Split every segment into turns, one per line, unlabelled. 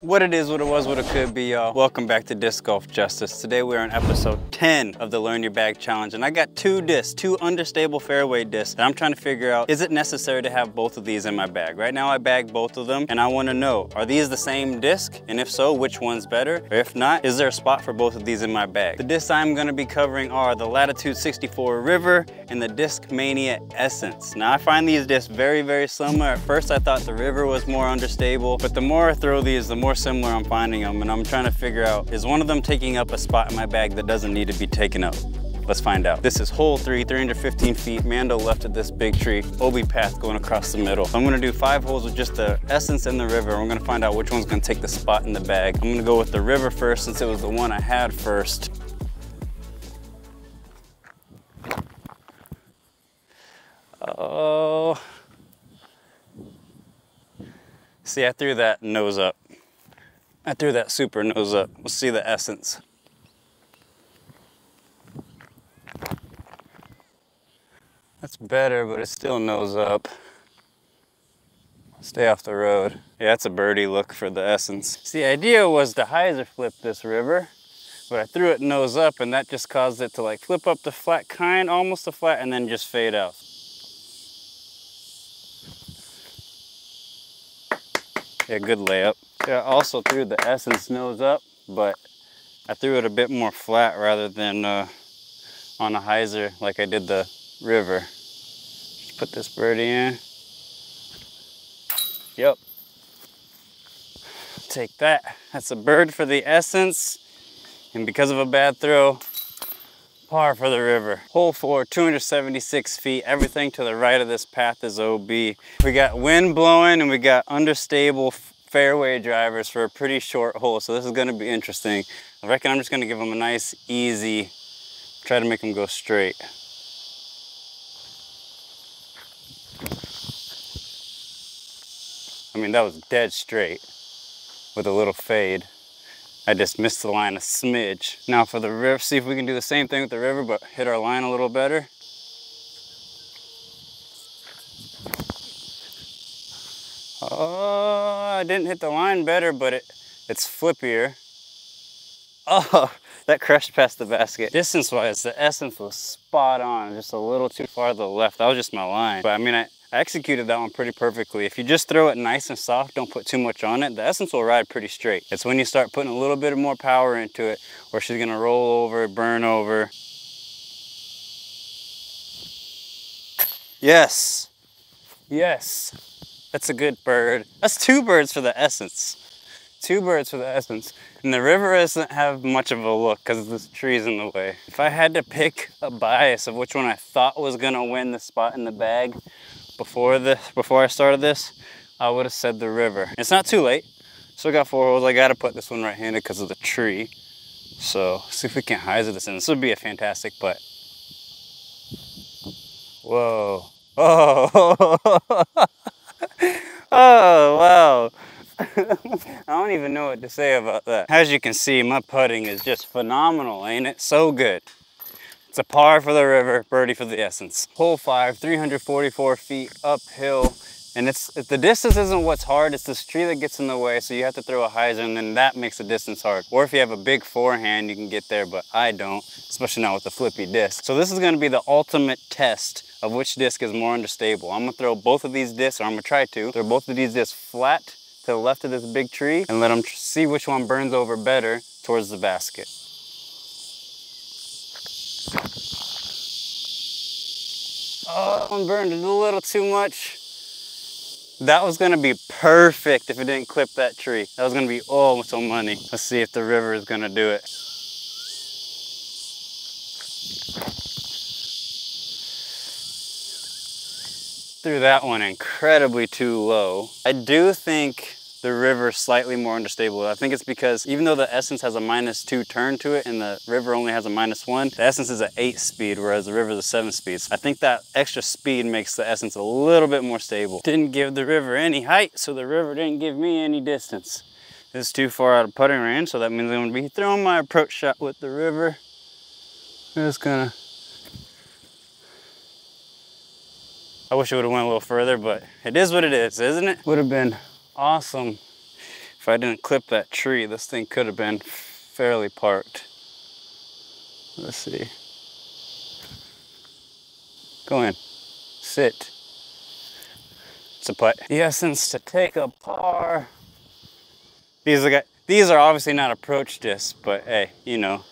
What it is, what it was, what it could be, y'all. Welcome back to Disc Golf Justice. Today we're on episode 10 of the Learn Your Bag Challenge, and I got two understable fairway discs, and I'm trying to figure out, is it necessary to have both of these in my bag? Right now I bag both of them, and I want to know, are these the same disc? And if so, which one's better? Or if not, is there a spot for both of these in my bag? The discs I'm going to be covering are the Latitude64 River and the Discmania Essence. Now I find these discs very, very similar. At first I thought the River was more understable, but the more I throw these, the more similar I'm finding them, and I'm trying to figure out, is one of them taking up a spot in my bag that doesn't need to be taken up? Let's find out. This is hole 3, 315 feet. Mando left at this big tree, OB path going across the middle. I'm gonna do 5 holes with just the Essence and the River. We're gonna find out which one's gonna take the spot in the bag. I'm gonna go with the River first since it was the one I had first. Oh. See, I threw that nose up. I threw that super nose up. We'll see the Essence. That's better, but it's still nose up. Stay off the road. Yeah, that's a birdie look for the Essence. See, the idea was to hyzer flip this River, but I threw it nose up, and that just caused it to like flip up the flat, almost the flat, and then just fade out. Yeah, good layup. Yeah, I also threw the Essence nose up, but I threw it a bit more flat rather than on a hyzer like I did the River. Just put this birdie in. Yep. Take that. That's a bird for the Essence, and because of a bad throw, par for the River. Hole 4, 276 feet. Everything to the right of this path is OB. We got wind blowing and we got understable fairway drivers for a pretty short hole, so this is going to be interesting. I reckon I'm just going to give them a nice, easy, try to make them go straight. I mean, that was dead straight with a little fade. I just missed the line a smidge. Now for the River, see if we can do the same thing with the River, but hit our line a little better. Oh, I didn't hit the line better, but it's flippier. Oh, that crushed past the basket. Distance-wise, the Essence was spot on, just a little too far to the left. That was just my line. But I mean, I executed that one pretty perfectly. If you just throw it nice and soft, don't put too much on it, the Essence will ride pretty straight. It's when you start putting a little bit more power into it, where she's gonna roll over, burn over. Yes, yes, that's a good bird. That's 2 birds for the Essence. 2 birds for the Essence. And the River doesn't have much of a look because this tree's in the way. If I had to pick a bias of which one I thought was gonna win the spot in the bag, before I started this, I would have said the River. It's not too late. Still got 4 holes. I gotta put this one right-handed because of the tree. So see if we can hyzer this in. This would be a fantastic putt. Whoa. Oh. Oh, wow. I don't even know what to say about that. As you can see, my putting is just phenomenal, ain't it? So good. It's a par for the River, birdie for the Essence. Hole 5, 344 feet uphill. And the distance isn't what's hard, it's this tree that gets in the way, so you have to throw a hyzer, and then that makes the distance hard. Or if you have a big forehand, you can get there, but I don't, especially not with the flippy disc. So this is gonna be the ultimate test of which disc is more understable. I'm gonna throw both of these discs, or I'm gonna try to, throw both of these discs flat to the left of this big tree, and let them see which one burns over better towards the basket. Oh, that one burned a little too much. That was gonna be perfect if it didn't clip that tree. That was gonna be oh so money. Let's see if the River is gonna do it. Threw that one incredibly too low. I do think the River slightly more understable. I think it's because even though the Essence has a -2 turn to it and the River only has a -1, the Essence is an 8 speed, whereas the River is a 7 speed. I think that extra speed makes the Essence a little bit more stable. Didn't give the River any height, so the River didn't give me any distance. This is too far out of putting range, so that means I'm gonna be throwing my approach shot with the River. Just gonna... I wish it would have went a little further, but it is what it is, isn't it? Would have been awesome If I didn't clip that tree, this thing could have been fairly parked. Let's see. Go in. Sit. It's a putt. The Essence to take a par. These are obviously not approach discs, but hey, you know.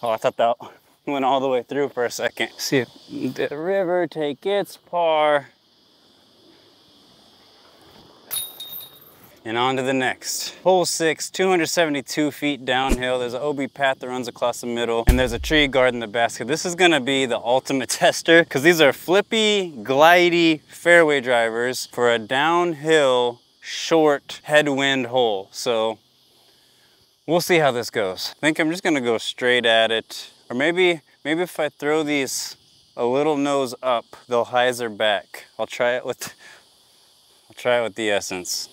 Oh, I thought that went all the way through for a second. See if the River take its par. And on to the next. Hole 6, 272 feet downhill. There's an OB path that runs across the middle, and there's a tree guarding the basket. This is gonna be the ultimate tester, because these are flippy, glidey fairway drivers for a downhill, short headwind hole. So we'll see how this goes. I think I'm just gonna go straight at it. Or maybe if I throw these a little nose up, they'll hyzer back. I'll try it with the Essence.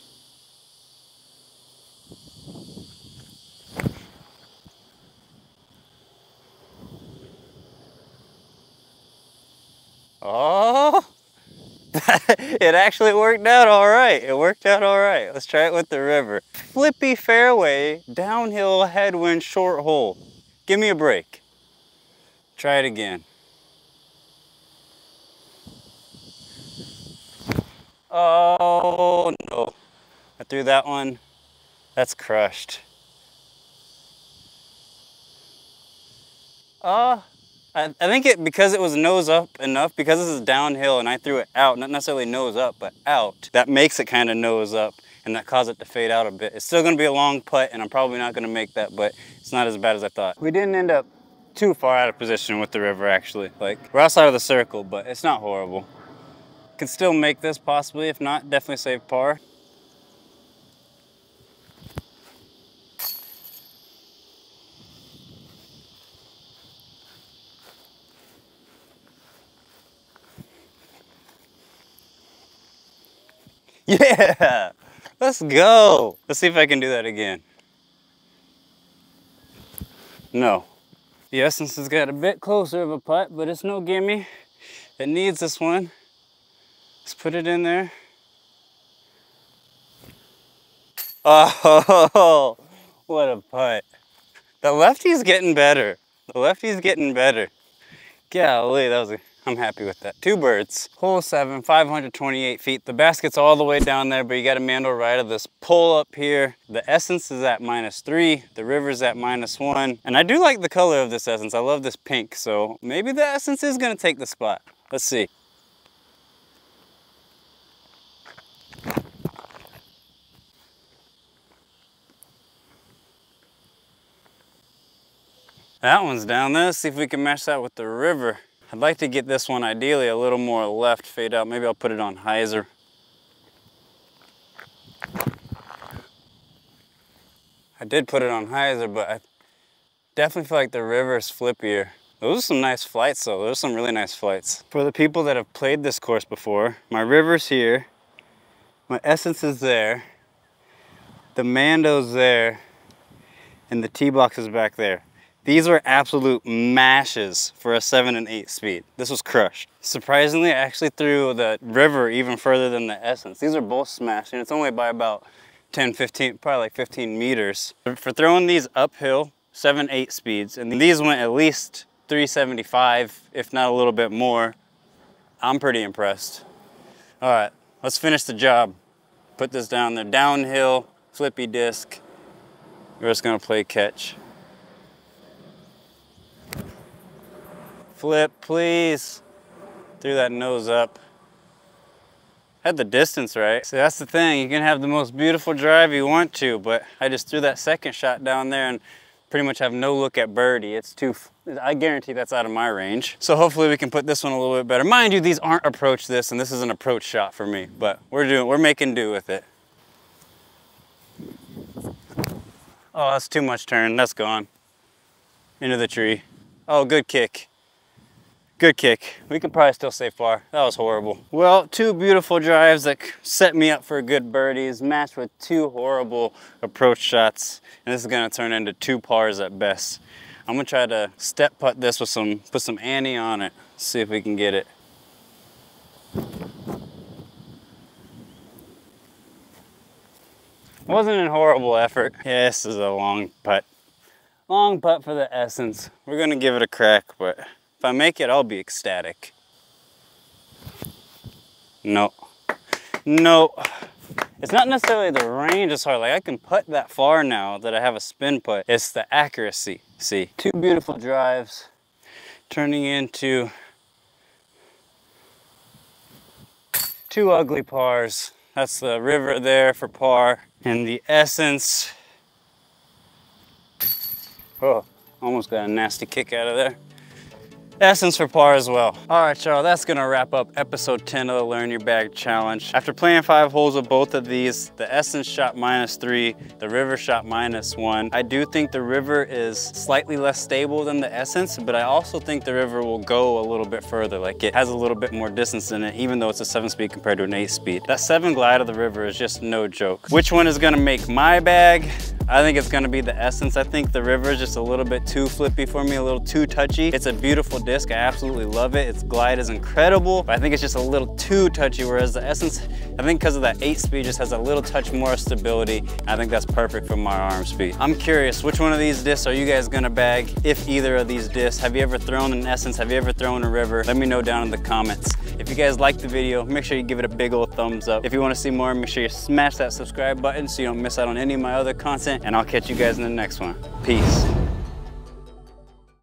Oh, it actually worked out all right. It worked out all right. Let's try it with the River. Flippy fairway, downhill headwind short hole. Give me a break. Try it again. Oh no, I threw that one. That's crushed. I think because it was nose up enough, because this is downhill and I threw it out, not necessarily nose up, but out, that makes it kind of nose up and that caused it to fade out a bit. It's still gonna be a long putt and I'm probably not gonna make that, but it's not as bad as I thought. We didn't end up too far out of position with the River actually. Like, we're outside of the circle, but it's not horrible. Can still make this possibly, if not, definitely save par. Yeah, let's go. Let's see if I can do that again. No. The Essence has got a bit closer of a putt, but it's no gimme. It needs this one. Let's put it in there. Oh, what a putt. The lefty's getting better. The lefty's getting better. Golly, I'm happy with that. 2 birds. Hole 7, 528 feet. The basket's all the way down there, but you got a mandrel right of this pole up here. The Essence is at -3. The River's at -1. And I do like the color of this Essence. I love this pink, so maybe the Essence is gonna take the spot. Let's see. That one's down there. Let's see if we can match that with the River. I'd like to get this one ideally a little more left, fade out. Maybe I'll put it on hyzer. I did put it on hyzer, but I definitely feel like the River is flippier. Those are some nice flights though. Those are some really nice flights. For the people that have played this course before, my River's here, my Essence is there, the Mando's there, and the tee box is back there. These were absolute mashes for a 7 and 8 speed. This was crushed. Surprisingly, I actually threw the River even further than the Essence. These are both smashed, and it's only by about 10, 15, probably like 15 meters. For throwing these uphill, 7, 8 speeds, and these went at least 375, if not a little bit more, I'm pretty impressed. All right, let's finish the job. Put this down there, downhill, flippy disc. We're just gonna play catch. Flip, please. Threw that nose up. Had the distance right. So that's the thing, you can have the most beautiful drive you want to, but I just threw that second shot down there and pretty much have no look at birdie. It's I guarantee that's out of my range. So hopefully we can put this one a little bit better. Mind you, these aren't approach this, and this is an approach shot for me, but we're making do with it. Oh, that's too much turn, that's gone. Into the tree. Oh, good kick. Good kick. We could probably still save par. That was horrible. Well, 2 beautiful drives that set me up for good birdies, matched with 2 horrible approach shots, and this is gonna turn into 2 pars at best. I'm gonna try to step putt this with put some ante on it. See if we can get it. Wasn't a horrible effort. Yeah, this is a long putt. Long putt for the Essence. We're gonna give it a crack, but if I make it, I'll be ecstatic. No. No. It's not necessarily the range it's hard. Like, I can putt that far now that I have a spin putt. It's the accuracy. See, two beautiful drives turning into two ugly pars. That's the River there for par, and the Essence. Oh, almost got a nasty kick out of there. Essence for par as well. All right, y'all, that's gonna wrap up episode 10 of the Learn Your Bag Challenge. After playing 5 holes with both of these, the Essence shot -3, the River shot -1. I do think the River is slightly less stable than the Essence, but I also think the River will go a little bit further. Like, it has a little bit more distance in it, even though it's a 7-speed compared to an 8-speed. That 7 glide of the River is just no joke. Which one is gonna make my bag? I think it's gonna be the Essence. I think the River is just a little bit too flippy for me, a little too touchy. It's a beautiful disc, I absolutely love it. Its glide is incredible, but I think it's just a little too touchy, whereas the Essence, I think because of that 8-speed, just has a little touch more stability. I think that's perfect for my arm speed. I'm curious, which one of these discs are you guys gonna bag, if either of these discs? Have you ever thrown an Essence? Have you ever thrown a River? Let me know down in the comments. If you guys liked the video, make sure you give it a big old thumbs up. If you wanna see more, make sure you smash that subscribe button so you don't miss out on any of my other content, and I'll catch you guys in the next one. Peace.